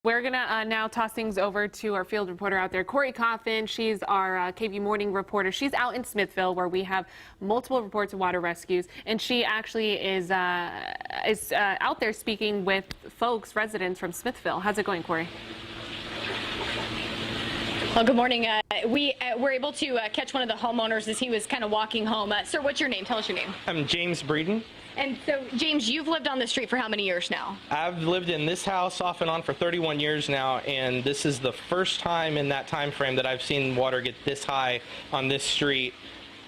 We're going to now toss things over to our field reporter out there, Cori Coffin. She's our KV morning reporter. She's out in Smithville, where we have multiple reports of water rescues, and she actually is out there speaking with folks, residents from Smithville. How's it going, Cori? Well, good morning. We were able to catch one of the homeowners as he was kind of walking home. Sir, what's your name? Tell us your name. I'm James Breeden. And so, James, you've lived on the street for how many years now? I've lived in this house off and on for 31 years now, and this is the first time in that time frame that I've seen water get this high on this street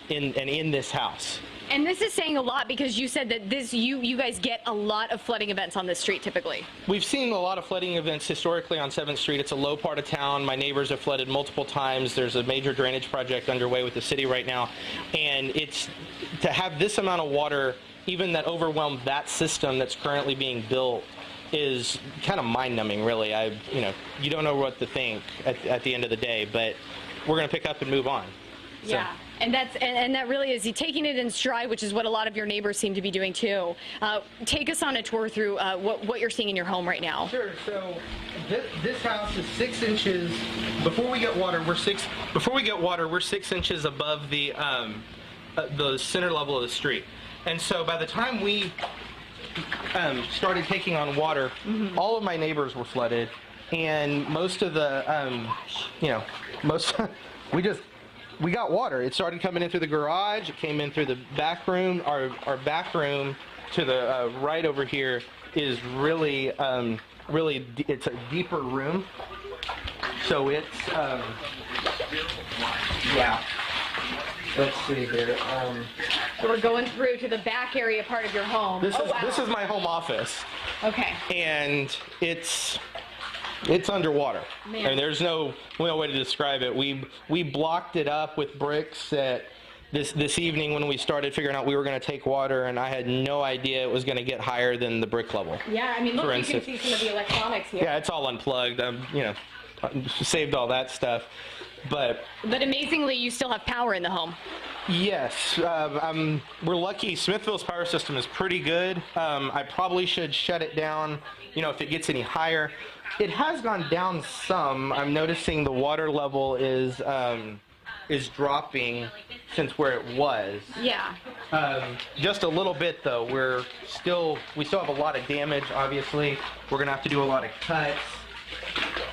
in this house. And this is saying a lot, because you said that you guys get a lot of flooding events on this street typically. We've seen a lot of flooding events historically on 7th Street. It's a low part of town. My neighbors have flooded multiple times. There's a major drainage project underway with the city right now, and it's to have this amount of water, even that overwhelmed that system that's currently being built, is kind of mind-numbing, really. You don't know what to think at the end of the day, but we're going to pick up and move on. Yeah, and that really is taking it in stride, which is what a lot of your neighbors seem to be doing too. Take us on a tour through what you're seeing in your home right now. Sure. So this house is 6 inches. Before we get water, we're 6 inches above the center level of the street. And so by the time we started taking on water, all of my neighbors were flooded, and most of the, we got water. It started coming in through the garage. It came in through the back room. Our back room to the right over here is really, it's a deeper room. So it's, yeah. Let's see here. So we're going through to the back area part of your home. This is my home office. Okay. And it's underwater. Man. And there's no way to describe it. We blocked it up with bricks at this evening when we started figuring out we were going to take water, and I had no idea it was going to get higher than the brick level. Yeah, I mean, look, you can see some of the electronics here. Yeah, it's all unplugged. Saved all that stuff. But amazingly, you still have power in the home. Yes, we're lucky. Smithville's power system is pretty good. I probably should shut it down, if it gets any higher. It has gone down some. I'm noticing the water level is dropping since where it was. Yeah. Just a little bit though. We still have a lot of damage. Obviously, we're gonna have to do a lot of cuts.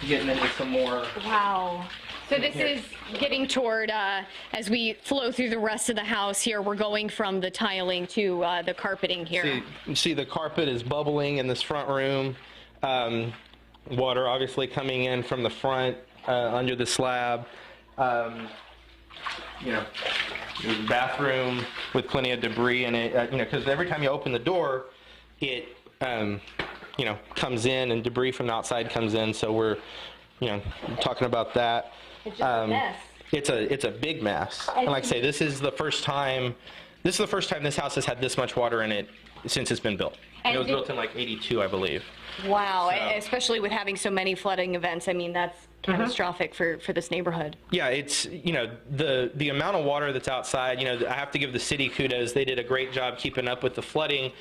Getting into some more. Wow. So this is getting toward, as we flow through the rest of the house here, we're going from the tiling to the carpeting here. See the carpet is bubbling in this front room. Water obviously coming in from the front under the slab. The bathroom with plenty of debris in it, because every time you open the door, it, comes in, and debris from the outside comes in, so we're, talking about that. It's just a mess. It's a big mess. And like I say, this is the first time this house has had this much water in it since it's been built. It was built in like '82, I believe. Wow, so. Especially with having so many flooding events. I mean, that's catastrophic for this neighborhood. Yeah, it's, the amount of water that's outside, I have to give the city kudos. They did a great job keeping up with the flooding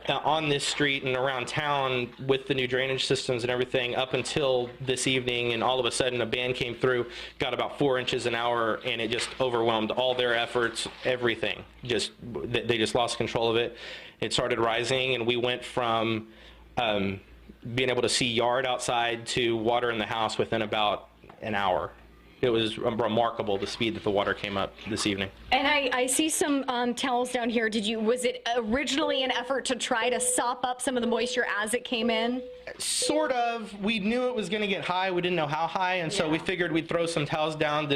on this street and around town with the new drainage systems and everything up until this evening, and all of a sudden a band came through, got about 4 inches an hour, and it just overwhelmed all their efforts, everything. They just lost control of it. It started rising, and we went from being able to see yard outside to water in the house within about an hour. It was remarkable the speed that the water came up this evening. And I see some towels down here. Was it originally an effort to try to sop up some of the moisture as it came in? Sort of. We knew it was going to get high. We didn't know how high, and so we figured we'd throw some towels down.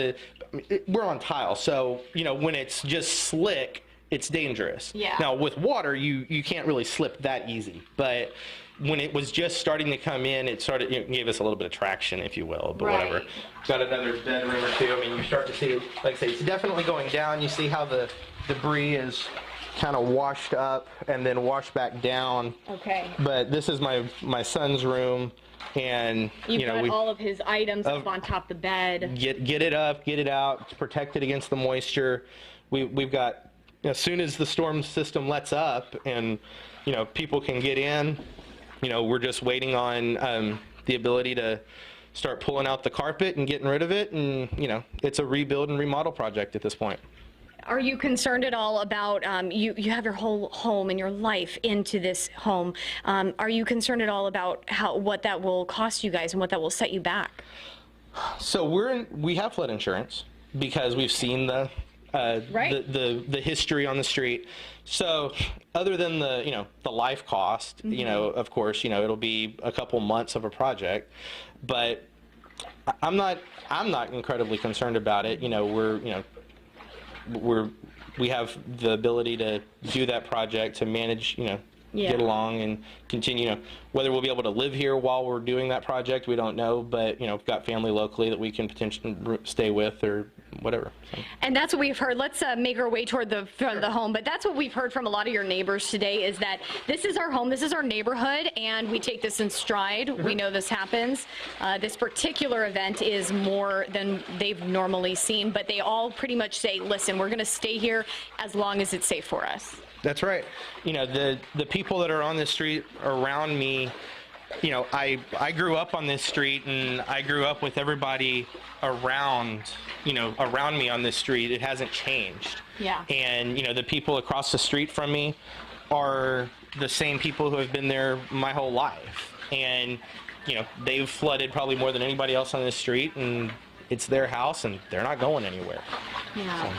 We're on tile, so when it's just slick, it's dangerous. Yeah. Now with water, you can't really slip that easy, but when it was just starting to come in, it gave us a little bit of traction, if you will, but whatever. Got another bedroom or two. I mean, you start to see, like I say, it's definitely going down. You see how the debris is kind of washed up and then washed back down. Okay. But this is my son's room, and You've got all of his items up on top of the bed. Get it up, get it out, protect it against the moisture. We've got, as soon as the storm system lets up and people can get in, we're just waiting on the ability to start pulling out the carpet and getting rid of it, and it's a rebuild and remodel project at this point. Are you concerned at all about, you have your whole home and your life into this home. Are you concerned at all about what that will cost you guys and what that will set you back? So we have flood insurance because we've seen the history on the street. So other than the life cost, of course, it'll be a couple months of a project, but I'm not incredibly concerned about it. We have the ability to do that project, to manage, get along and continue. Whether we'll be able to live here while we're doing that project, we don't know. But we've got family locally that we can potentially stay with or whatever. So. And that's what we've heard. Let's make our way toward the front of the home. But that's what we've heard from a lot of your neighbors today, is that this is our home, this is our neighborhood, and we take this in stride. We know this happens. This particular event is more than they've normally seen, but they all pretty much say, listen, we're going to stay here as long as it's safe for us. That's right. The people that are on this street around me, I grew up on this street, and I grew up with everybody around me on this street. It hasn't changed. Yeah. And, the people across the street from me are the same people who have been there my whole life. And, they've flooded probably more than anybody else on this street, and it's their house, and they're not going anywhere. Yeah. So.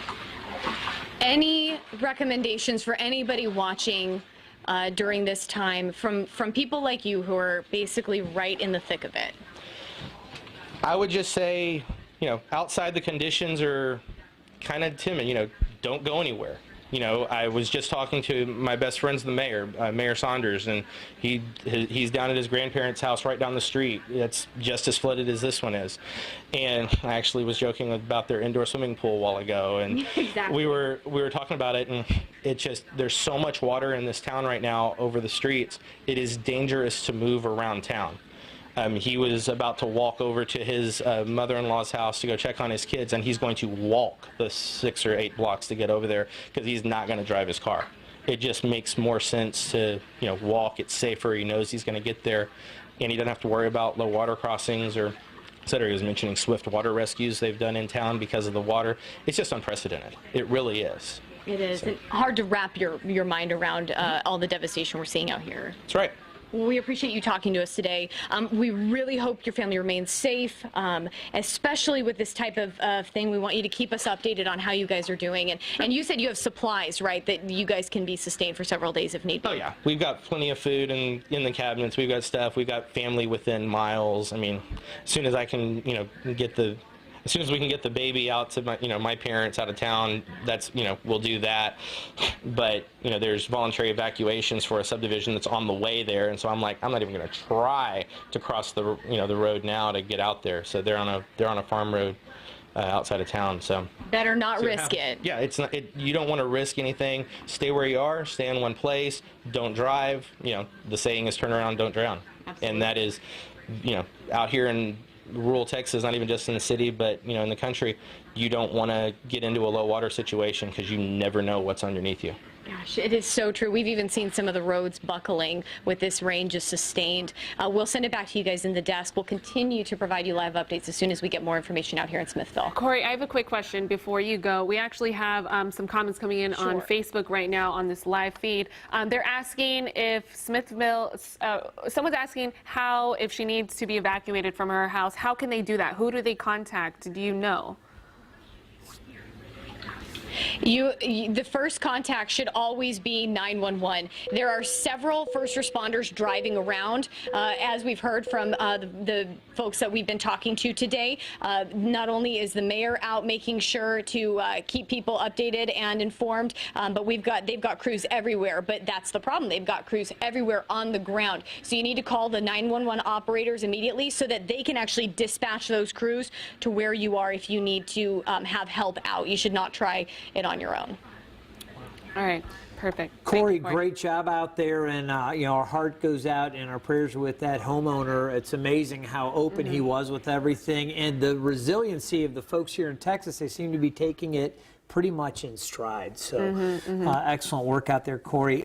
Any recommendations for anybody watching during this time from people like you who are basically right in the thick of it? I would just say, outside the conditions are kind of timid, don't go anywhere. I was just talking to my best friend's the mayor, Mayor Saunders, and he's down at his grandparents' house right down the street. It's just as flooded as this one is. And I actually was joking about their indoor swimming pool a while ago, and exactly. we were talking about it, and there's so much water in this town right now over the streets. It is dangerous to move around town. He was about to walk over to his mother-in-law's house to go check on his kids, and he's going to walk the 6 or 8 blocks to get over there because he's not going to drive his car. It just makes more sense to walk. It's safer. He knows he's going to get there, and he doesn't have to worry about low water crossings or, etc. He was mentioning swift water rescues they've done in town because of the water. It's just unprecedented. It really is. It is. So. And hard to wrap your mind around all the devastation we're seeing out here. That's right. We appreciate you talking to us today. We really hope your family remains safe, especially with this type of thing. We want you to keep us updated on how you guys are doing. And you said you have supplies, right, that you guys can be sustained for several days if need be. Oh, yeah. We've got plenty of food in the cabinets. We've got stuff. We've got family within miles. I mean, as soon as I can, as soon as we can get the baby out to my parents out of town, we'll do that. But there's voluntary evacuations for a subdivision that's on the way there, and so I'm like, I'm not even going to try to cross the road now to get out there. So they're on a farm road outside of town. So better not risk it. Yeah, it's not. You don't want to risk anything. Stay where you are. Stay in one place. Don't drive. The saying is, turn around, don't drown. Absolutely. And that is, out here in rural Texas, not even just in the city, but in the country, you don't want to get into a low water situation because you never know what's underneath you. Gosh, it is so true. We've even seen some of the roads buckling with this rain just sustained. We'll send it back to you guys in the desk. We'll continue to provide you live updates as soon as we get more information out here in Smithville. Cori, I have a quick question before you go. We actually have some comments coming in on Facebook right now on this live feed. They're asking if Smithville, someone's asking if she needs to be evacuated from her house, how can they do that? Who do they contact? Do you know? The first contact should always be 911. There are several first responders driving around, as we've heard from the folks that we've been talking to today. Not only is the mayor out making sure to keep people updated and informed, but they've got crews everywhere. But that's the problem. They've got crews everywhere on the ground. So you need to call the 911 operators immediately so that they can actually dispatch those crews to where you are if you need to have help out. You should not try it on your own. All right, perfect. Cori, great job out there, and our heart goes out and our prayers with that homeowner. It's amazing how open he was with everything, and the resiliency of the folks here in Texas. They seem to be taking it pretty much in stride. So excellent work out there, Cori.